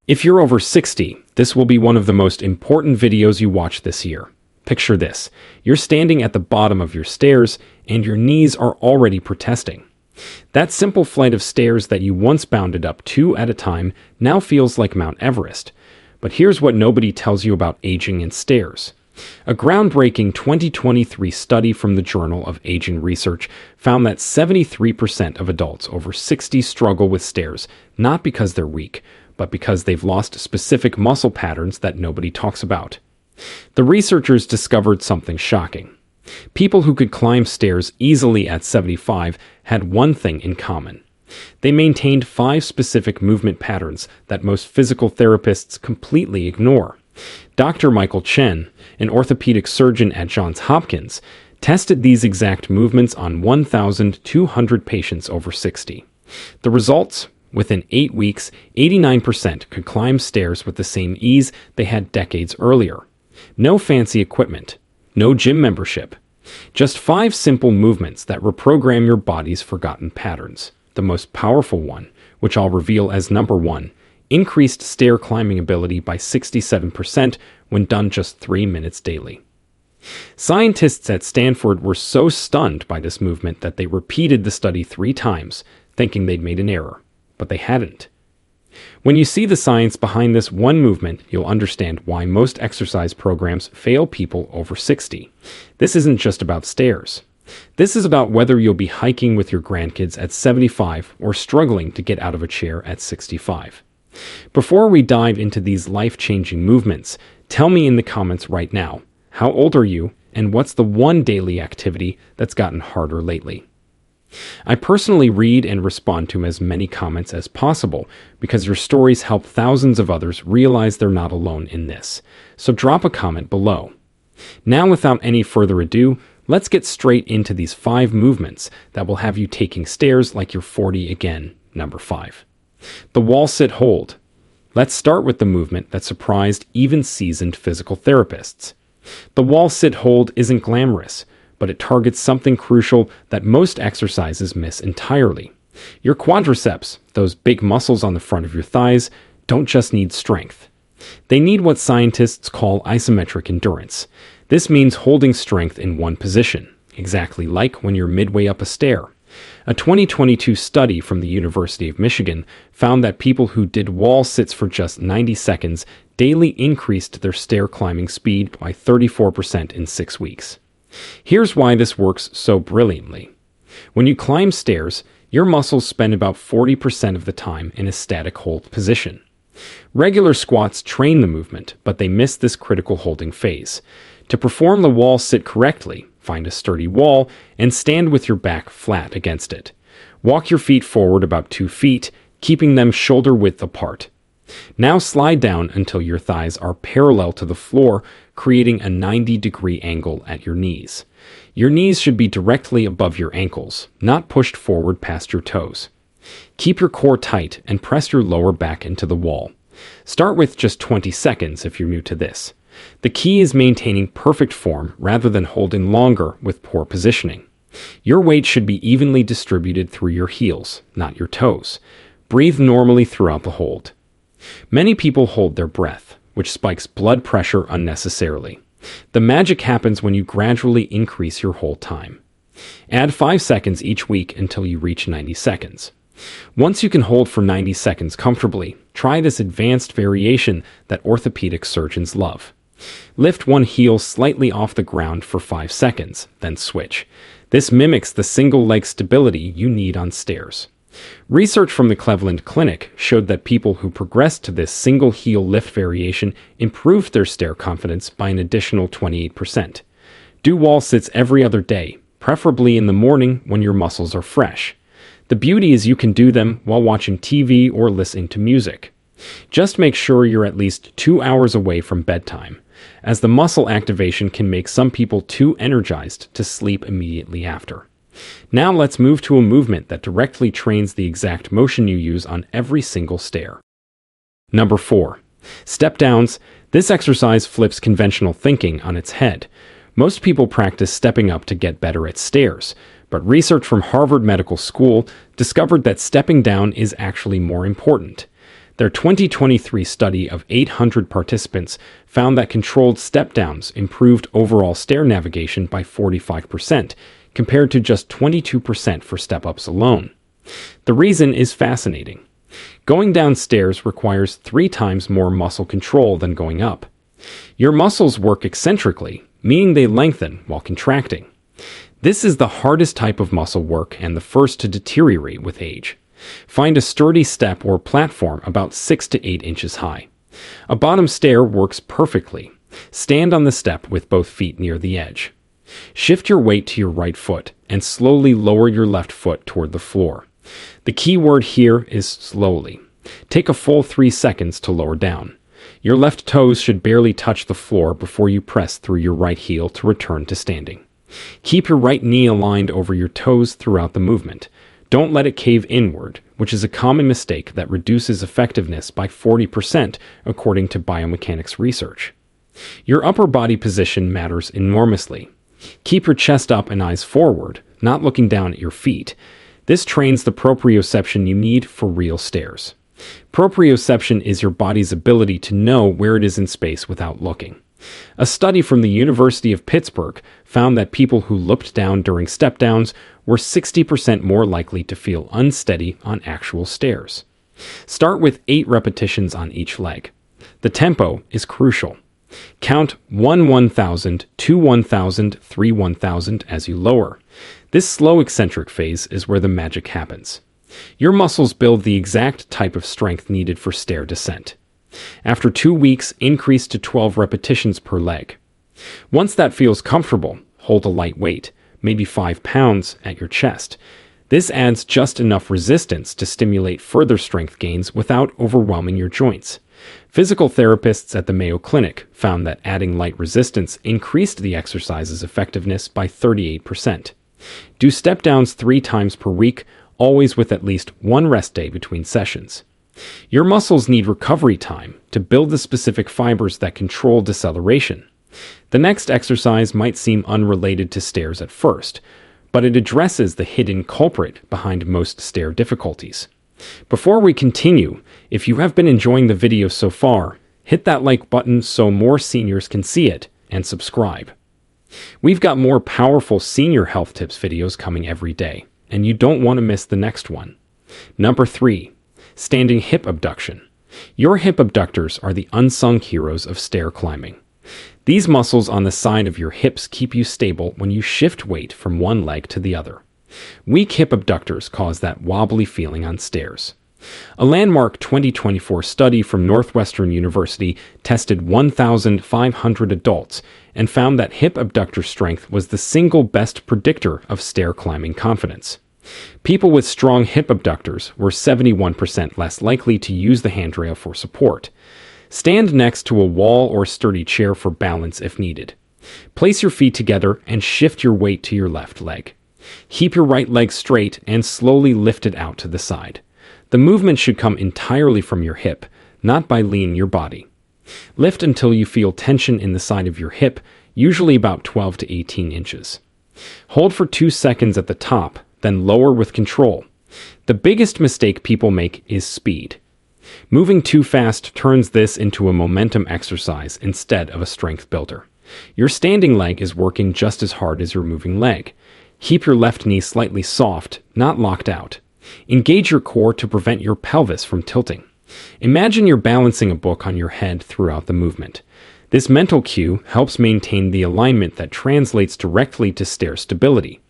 If you're over 60, this will be one of the most important videos you watch this year. Picture this. You're standing at the bottom of your stairs and your knees are already protesting. That simple flight of stairs that you once bounded up two at a time now feels like Mount Everest. But here's what nobody tells you about aging and stairs. A groundbreaking 2023 study from the Journal of Aging Research found that 73% of adults over 60 struggle with stairs, not because they're weak, but because they've lost specific muscle patterns that nobody talks about. The researchers discovered something shocking. People who could climb stairs easily at 75 had one thing in common. They maintained 5 specific movement patterns that most physical therapists completely ignore. Dr. Michael Chen, an orthopedic surgeon at Johns Hopkins, tested these exact movements on 1,200 patients over 60. The results? Within 8 weeks, 89% could climb stairs with the same ease they had decades earlier. No fancy equipment, no gym membership. Just 5 simple movements that reprogram your body's forgotten patterns. The most powerful one, which I'll reveal as number 1, increased stair climbing ability by 67% when done just 3 minutes daily. Scientists at Stanford were so stunned by this movement that they repeated the study 3 times, thinking they'd made an error. But they hadn't. When you see the science behind this one movement, you'll understand why most exercise programs fail people over 60. This isn't just about stairs. This is about whether you'll be hiking with your grandkids at 75 or struggling to get out of a chair at 65. Before we dive into these life-changing movements, tell me in the comments right now, how old are you and what's the one daily activity that's gotten harder lately? I personally read and respond to as many comments as possible because your stories help thousands of others realize they're not alone in this. So drop a comment below. Now, without any further ado, let's get straight into these 5 movements that will have you taking stairs like you're 40 again. Number 5. The wall sit hold. Let's start with the movement that surprised even seasoned physical therapists. The wall sit hold isn't glamorous, but it targets something crucial that most exercises miss entirely. Your quadriceps, those big muscles on the front of your thighs, don't just need strength. They need what scientists call isometric endurance. This means holding strength in one position, exactly like when you're midway up a stair. A 2022 study from the University of Michigan found that people who did wall sits for just 90 seconds daily increased their stair climbing speed by 34% in 6 weeks. Here's why this works so brilliantly. When you climb stairs, your muscles spend about 40% of the time in a static hold position. Regular squats train the movement, but they miss this critical holding phase. To perform the wall sit correctly, find a sturdy wall and stand with your back flat against it. Walk your feet forward about 2 feet, keeping them shoulder width apart. Now slide down until your thighs are parallel to the floor, creating a 90-degree angle at your knees. Your knees should be directly above your ankles, not pushed forward past your toes. Keep your core tight and press your lower back into the wall. Start with just 20 seconds if you're new to this. The key is maintaining perfect form rather than holding longer with poor positioning. Your weight should be evenly distributed through your heels, not your toes. Breathe normally throughout the hold. Many people hold their breath, which spikes blood pressure unnecessarily. The magic happens when you gradually increase your hold time. Add 5 seconds each week until you reach 90 seconds. Once you can hold for 90 seconds comfortably, try this advanced variation that orthopedic surgeons love. Lift one heel slightly off the ground for 5 seconds, then switch. This mimics the single leg stability you need on stairs. Research from the Cleveland Clinic showed that people who progressed to this single heel lift variation improved their stair confidence by an additional 28%. Do wall sits every other day, preferably in the morning when your muscles are fresh. The beauty is you can do them while watching TV or listening to music. Just make sure you're at least 2 hours away from bedtime, as the muscle activation can make some people too energized to sleep immediately after. Now let's move to a movement that directly trains the exact motion you use on every single stair. Number 4. Step downs. This exercise flips conventional thinking on its head. Most people practice stepping up to get better at stairs, but research from Harvard Medical School discovered that stepping down is actually more important. Their 2023 study of 800 participants found that controlled step-downs improved overall stair navigation by 45%, compared to just 22% for step-ups alone. The reason is fascinating. Going down stairs requires 3 times more muscle control than going up. Your muscles work eccentrically, meaning they lengthen while contracting. This is the hardest type of muscle work and the first to deteriorate with age. Find a sturdy step or platform about 6 to 8 inches high. A bottom stair works perfectly. Stand on the step with both feet near the edge. Shift your weight to your right foot and slowly lower your left foot toward the floor. The key word here is slowly. Take a full 3 seconds to lower down. Your left toes should barely touch the floor before you press through your right heel to return to standing. Keep your right knee aligned over your toes throughout the movement. Don't let it cave inward, which is a common mistake that reduces effectiveness by 40% according to biomechanics research. Your upper body position matters enormously. Keep your chest up and eyes forward, not looking down at your feet. This trains the proprioception you need for real stairs. Proprioception is your body's ability to know where it is in space without looking. A study from the University of Pittsburgh found that people who looked down during step-downs were 60% more likely to feel unsteady on actual stairs. Start with 8 repetitions on each leg. The tempo is crucial. Count 1 1000, 2 1000, 3 1000 as you lower. This slow eccentric phase is where the magic happens. Your muscles build the exact type of strength needed for stair descent. After 2 weeks, increase to 12 repetitions per leg. Once that feels comfortable, hold a light weight, maybe 5 pounds, at your chest. This adds just enough resistance to stimulate further strength gains without overwhelming your joints. Physical therapists at the Mayo Clinic found that adding light resistance increased the exercise's effectiveness by 38%. Do step-downs 3 times per week, always with at least 1 rest day between sessions. Your muscles need recovery time to build the specific fibers that control deceleration. The next exercise might seem unrelated to stairs at first, but it addresses the hidden culprit behind most stair difficulties. Before we continue, if you have been enjoying the video so far, hit that like button so more seniors can see it, and subscribe. We've got more powerful senior health tips videos coming every day, and you don't want to miss the next one. Number 3. Standing hip abduction. Your hip abductors are the unsung heroes of stair climbing. These muscles on the side of your hips keep you stable when you shift weight from one leg to the other. Weak hip abductors cause that wobbly feeling on stairs. A landmark 2024 study from Northwestern University tested 1,500 adults and found that hip abductor strength was the single best predictor of stair climbing confidence. People with strong hip abductors were 71% less likely to use the handrail for support. Stand next to a wall or sturdy chair for balance if needed. Place your feet together and shift your weight to your left leg. Keep your right leg straight and slowly lift it out to the side. The movement should come entirely from your hip, not by leaning your body. Lift until you feel tension in the side of your hip, usually about 12 to 18 inches. Hold for 2 seconds at the top, then lower with control. The biggest mistake people make is speed. Moving too fast turns this into a momentum exercise instead of a strength builder. Your standing leg is working just as hard as your moving leg. Keep your left knee slightly soft, not locked out. Engage your core to prevent your pelvis from tilting. Imagine you're balancing a book on your head throughout the movement. This mental cue helps maintain the alignment that translates directly to stair stability.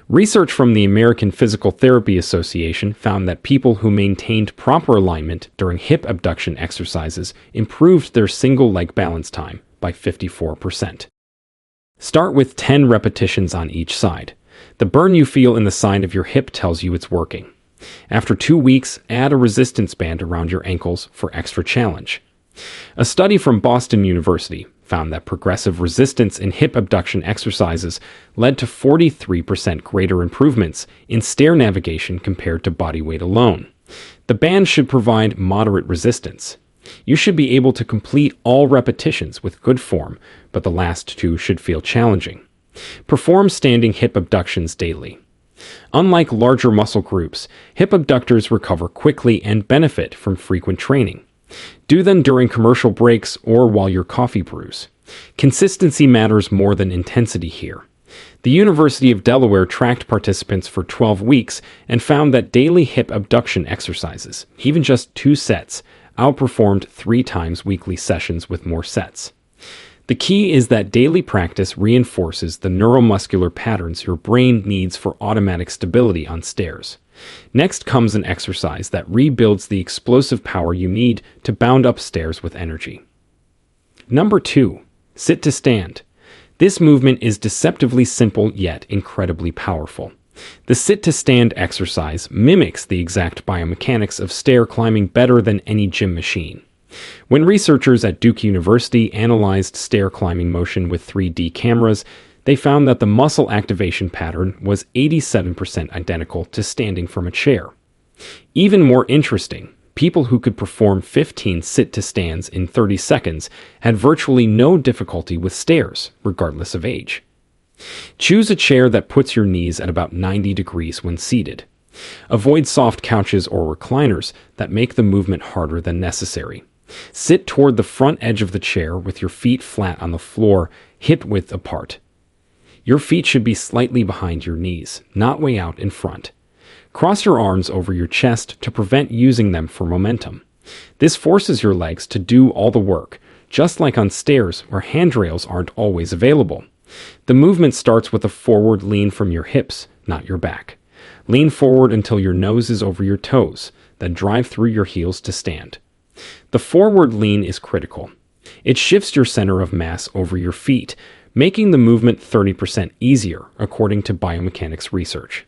Research from the American Physical Therapy Association found that people who maintained proper alignment during hip abduction exercises improved their single leg balance time by 54%. Start with 10 repetitions on each side. The burn you feel in the side of your hip tells you it's working. After 2 weeks, add a resistance band around your ankles for extra challenge. A study from Boston University found that progressive resistance in hip abduction exercises led to 43% greater improvements in stair navigation compared to body weight alone. The band should provide moderate resistance. You should be able to complete all repetitions with good form, but the last 2 should feel challenging. Perform standing hip abductions daily. Unlike larger muscle groups, hip abductors recover quickly and benefit from frequent training. Do them during commercial breaks or while your coffee brews. Consistency matters more than intensity here. The University of Delaware tracked participants for 12 weeks and found that daily hip abduction exercises, even just 2 sets, outperformed 3 times weekly sessions with more sets. The key is that daily practice reinforces the neuromuscular patterns your brain needs for automatic stability on stairs. Next comes an exercise that rebuilds the explosive power you need to bound up stairs with energy. Number 2. Sit to stand. This movement is deceptively simple yet incredibly powerful. The sit-to-stand exercise mimics the exact biomechanics of stair climbing better than any gym machine. When researchers at Duke University analyzed stair climbing motion with 3D cameras, they found that the muscle activation pattern was 87% identical to standing from a chair. Even more interesting, people who could perform 15 sit-to-stands in 30 seconds had virtually no difficulty with stairs, regardless of age. Choose a chair that puts your knees at about 90 degrees when seated. Avoid soft couches or recliners that make the movement harder than necessary. Sit toward the front edge of the chair with your feet flat on the floor, hip-width apart. Your feet should be slightly behind your knees, not way out in front. Cross your arms over your chest to prevent using them for momentum. This forces your legs to do all the work, just like on stairs where handrails aren't always available. The movement starts with a forward lean from your hips, not your back. Lean forward until your nose is over your toes, then drive through your heels to stand. The forward lean is critical. It shifts your center of mass over your feet, making the movement 30% easier, according to biomechanics research.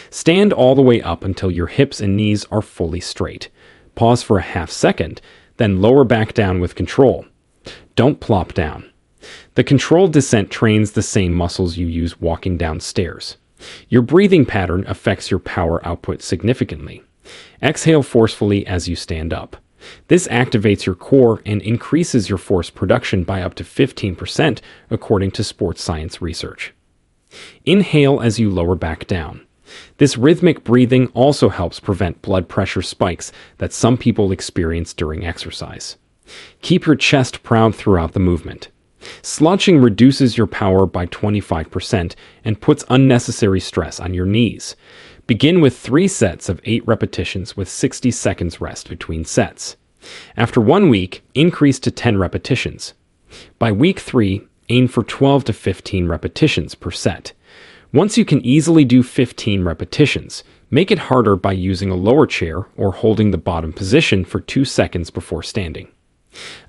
Stand all the way up until your hips and knees are fully straight. Pause for a half second, then lower back down with control. Don't plop down. The controlled descent trains the same muscles you use walking downstairs. Your breathing pattern affects your power output significantly. Exhale forcefully as you stand up. This activates your core and increases your force production by up to 15%, according to sports science research. Inhale as you lower back down. This rhythmic breathing also helps prevent blood pressure spikes that some people experience during exercise. Keep your chest proud throughout the movement. Slouching reduces your power by 25% and puts unnecessary stress on your knees. Begin with 3 sets of 8 repetitions with 60 seconds rest between sets. After 1 week, increase to 10 repetitions. By week 3, aim for 12 to 15 repetitions per set. Once you can easily do 15 repetitions, make it harder by using a lower chair or holding the bottom position for 2 seconds before standing.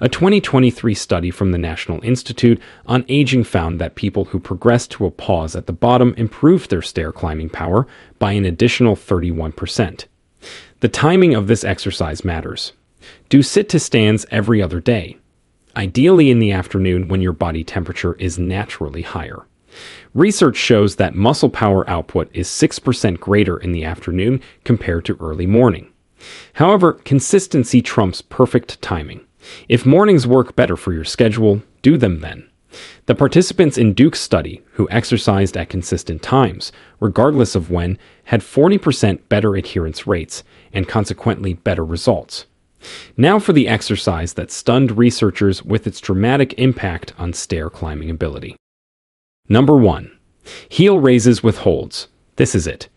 A 2023 study from the National Institute on Aging found that people who progressed to a pause at the bottom improved their stair climbing power by an additional 31%. The timing of this exercise matters. Do sit-to-stands every other day, ideally in the afternoon when your body temperature is naturally higher. Research shows that muscle power output is 6% greater in the afternoon compared to early morning. However, consistency trumps perfect timing. If mornings work better for your schedule, do them then. The participants in Duke's study, who exercised at consistent times, regardless of when, had 40% better adherence rates and consequently better results. Now for the exercise that stunned researchers with its dramatic impact on stair climbing ability. Number 1. Heel raises with holds. This is it.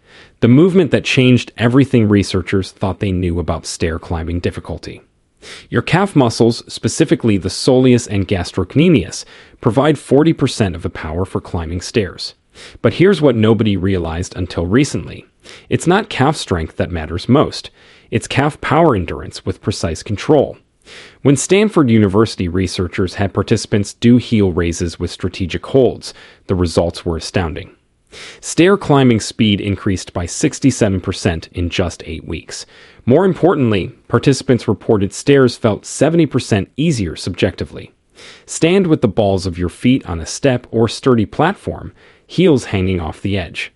The movement that changed everything researchers thought they knew about stair climbing difficulty. Your calf muscles, specifically the soleus and gastrocnemius, provide 40% of the power for climbing stairs. But here's what nobody realized until recently. It's not calf strength that matters most. It's calf power endurance with precise control. When Stanford University researchers had participants do heel raises with strategic holds, the results were astounding. Stair climbing speed increased by 67% in just 8 weeks. More importantly, participants reported stairs felt 70% easier subjectively. Stand with the balls of your feet on a step or sturdy platform, heels hanging off the edge.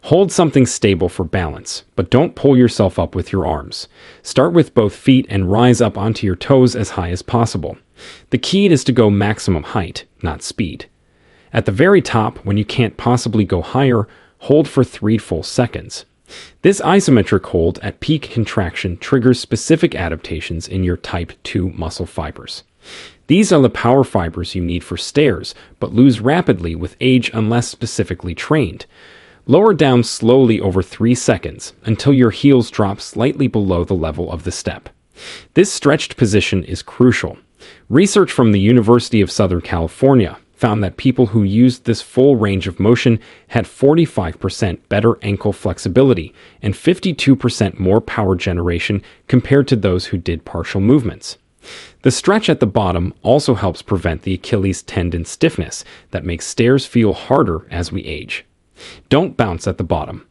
Hold something stable for balance, but don't pull yourself up with your arms. Start with both feet and rise up onto your toes as high as possible. The key is to go maximum height, not speed. At the very top, when you can't possibly go higher, Hold for 3 full seconds. This isometric hold at peak contraction triggers specific adaptations in your type 2 muscle fibers. These are the power fibers you need for stairs, but lose rapidly with age unless specifically trained. Lower down slowly over 3 seconds until your heels drop slightly below the level of the step. This stretched position is crucial. Research from the University of Southern California found that people who used this full range of motion had 45% better ankle flexibility and 52% more power generation compared to those who did partial movements. The stretch at the bottom also helps prevent the Achilles tendon stiffness that makes stairs feel harder as we age. Don't bounce at the bottom.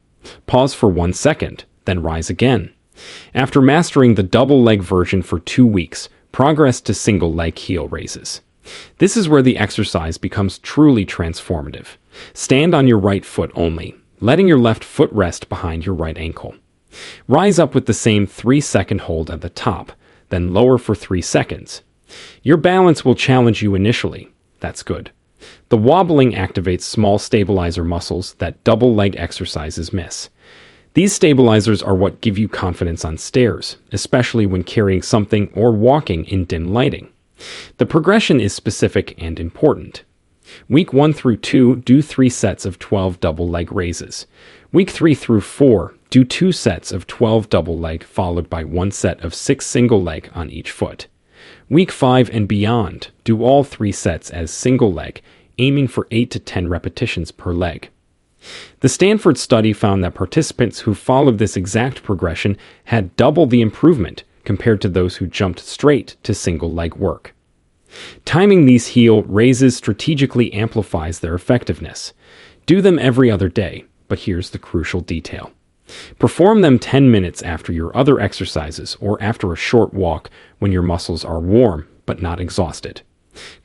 Pause for 1 second, then rise again. After mastering the double leg version for 2 weeks, progress to single leg heel raises. This is where the exercise becomes truly transformative. Stand on your right foot only, letting your left foot rest behind your right ankle. Rise up with the same 3-second hold at the top, then lower for 3 seconds. Your balance will challenge you initially. That's good. The wobbling activates small stabilizer muscles that double leg exercises miss. These stabilizers are what give you confidence on stairs, especially when carrying something or walking in dim lighting. The progression is specific and important. Week 1 through 2, do 3 sets of 12 double leg raises. Week 3 through 4, do 2 sets of 12 double leg followed by 1 set of 6 single leg on each foot. Week 5 and beyond, do all 3 sets as single leg, aiming for 8 to 10 repetitions per leg. The Stanford study found that participants who followed this exact progression had double the improvement compared to those who jumped straight to single leg work. Timing these heel raises strategically amplifies their effectiveness. Do them every other day, but here's the crucial detail. Perform them 10 minutes after your other exercises or after a short walk when your muscles are warm but not exhausted.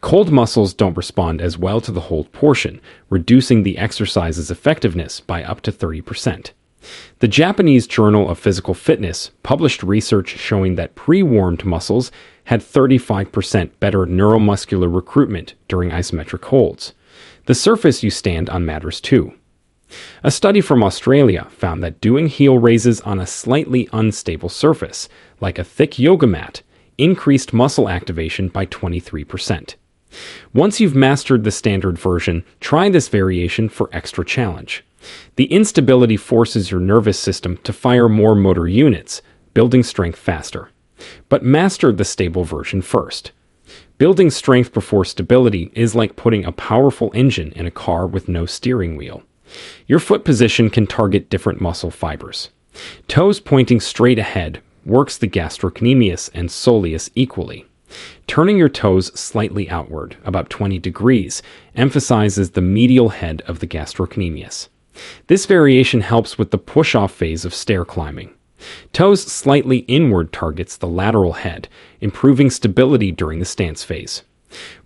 Cold muscles don't respond as well to the hold portion, reducing the exercise's effectiveness by up to 30%. The Japanese Journal of Physical Fitness published research showing that pre-warmed muscles had 35% better neuromuscular recruitment during isometric holds. The surface you stand on matters too. A study from Australia found that doing heel raises on a slightly unstable surface, like a thick yoga mat, increased muscle activation by 23%. Once you've mastered the standard version, try this variation for extra challenge. The instability forces your nervous system to fire more motor units, building strength faster. But master the stable version first. Building strength before stability is like putting a powerful engine in a car with no steering wheel. Your foot position can target different muscle fibers. Toes pointing straight ahead works the gastrocnemius and soleus equally. Turning your toes slightly outward, about 20 degrees, emphasizes the medial head of the gastrocnemius. This variation helps with the push-off phase of stair climbing. Toes slightly inward targets the lateral head, improving stability during the stance phase.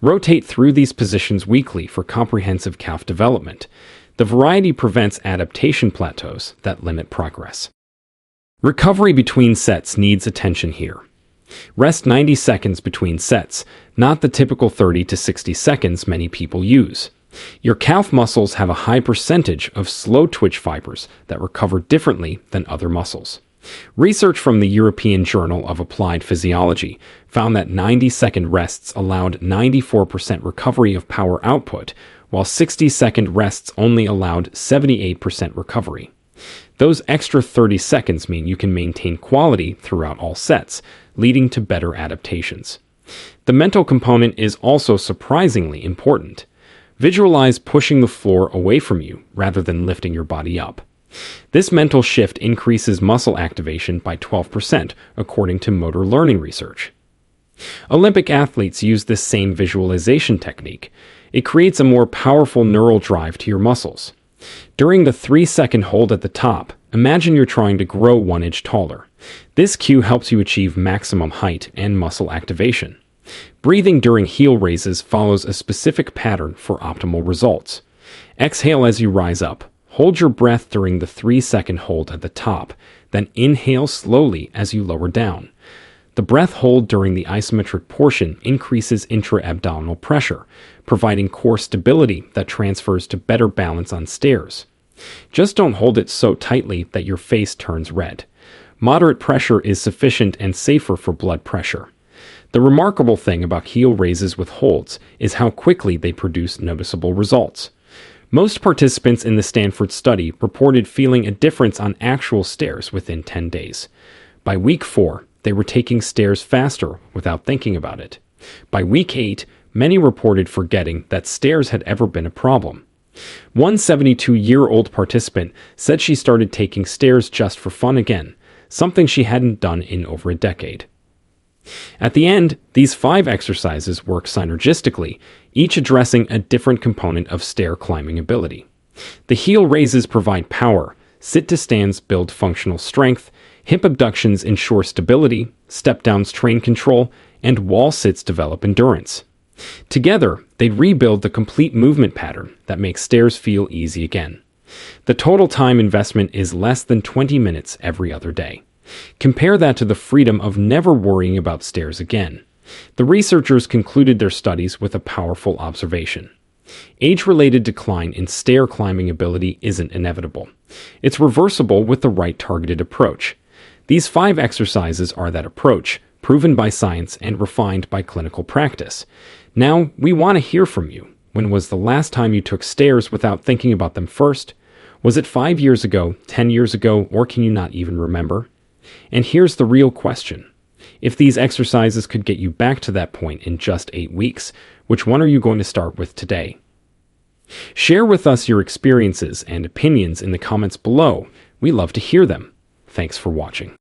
Rotate through these positions weekly for comprehensive calf development. The variety prevents adaptation plateaus that limit progress. Recovery between sets needs attention here. Rest 90 seconds between sets, not the typical 30 to 60 seconds many people use. Your calf muscles have a high percentage of slow twitch fibers that recover differently than other muscles. Research from the European Journal of Applied Physiology found that 90-second rests allowed 94% recovery of power output, while 60-second rests only allowed 78% recovery. Those extra 30 seconds mean you can maintain quality throughout all sets, leading to better adaptations. The mental component is also surprisingly important. Visualize pushing the floor away from you rather than lifting your body up. This mental shift increases muscle activation by 12%, according to motor learning research. Olympic athletes use this same visualization technique. It creates a more powerful neural drive to your muscles. During the 3-second hold at the top, imagine you're trying to grow 1 inch taller. This cue helps you achieve maximum height and muscle activation. Breathing during heel raises follows a specific pattern for optimal results. Exhale as you rise up. Hold your breath during the 3-second hold at the top, then inhale slowly as you lower down. The breath hold during the isometric portion increases intra-abdominal pressure, providing core stability that transfers to better balance on stairs. Just don't hold it so tightly that your face turns red. Moderate pressure is sufficient and safer for blood pressure. The remarkable thing about heel raises with holds is how quickly they produce noticeable results. Most participants in the Stanford study reported feeling a difference on actual stairs within 10 days. By week 4, they were taking stairs faster without thinking about it. By week 8, many reported forgetting that stairs had ever been a problem. One 72-year-old participant said she started taking stairs just for fun again, something she hadn't done in over a decade. At the end, these 5 exercises work synergistically, each addressing a different component of stair climbing ability. The heel raises provide power, sit-to-stands build functional strength, hip abductions ensure stability, step-downs train control, and wall sits develop endurance. Together, they rebuild the complete movement pattern that makes stairs feel easy again. The total time investment is less than 20 minutes every other day. Compare that to the freedom of never worrying about stairs again. The researchers concluded their studies with a powerful observation. Age-related decline in stair climbing ability isn't inevitable. It's reversible with the right targeted approach. These 5 exercises are that approach, proven by science and refined by clinical practice. Now, we want to hear from you. When was the last time you took stairs without thinking about them first? Was it 5 years ago, 10 years ago, or can you not even remember? And here's the real question. If these exercises could get you back to that point in just 8 weeks, which one are you going to start with today? Share with us your experiences and opinions in the comments below. We love to hear them. Thanks for watching.